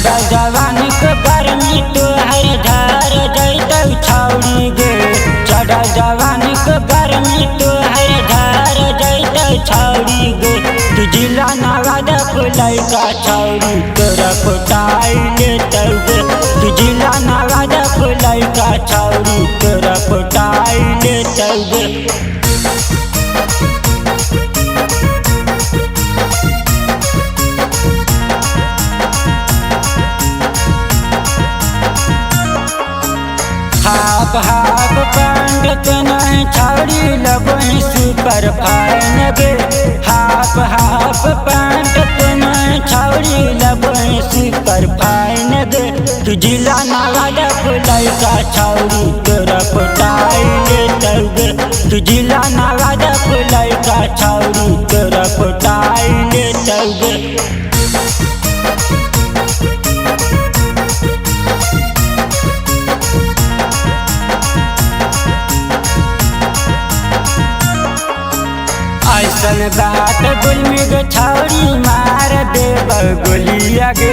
चढ़ा जवानी के गर्मी तोहर धार जैतौ छौड़ी गे। चढ़ा जवानी के गर्मी तोहर धार जैतौ छौड़ी गे। तू जिला नवादा के लइका छौड़ी तोरा पटाई लेतौ गे। तू जिला नवादा के लइका छौड़ी तोरा पटाई लेतौ गे। हाफ पैंट पेन्ह छौड़ी लगही सुपर फाइन गे। हाफ पैंट पेन्ह छौड़ी लगही सुपर फाइन गे। तू जिला नवादा के लइका छौड़ी तोरा पटाई लेतौ गे। तू जिला नवादा के लइका छौड़ी तोरा पटाई लेतौ गे। ऐसन बात गुलमी गे छौड़ी मार देबौ गोलिया गे।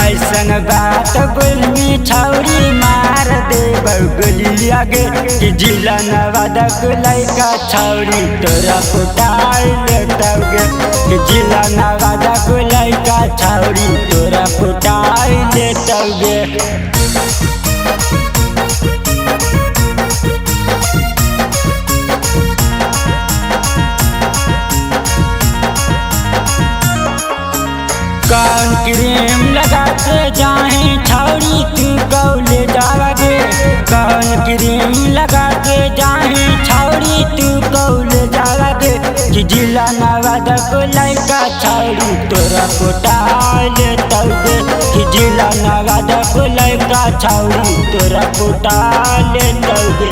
ऐसन बात गुलमी छौड़ी मार देबौ गोलिया गे। कि जिला नवादा के लइका छौड़ी तोरा पटाई लेतौ गे। कि जिला नवादा के लइका छौड़ी तोरा पटाई लेतौ गे। कौन क्रीम लगा के जाहे छौड़ी तू कौले जाओगे। कौन क्रीम लगा के जाहे छौड़ी तू कौले जाओगे। कि जिला नवादा के लइका छौड़ी तोरा पटाई लेतौ गे। कि जिला नवादा के लइका छौड़ी तोरा पटाई लेतौ गे।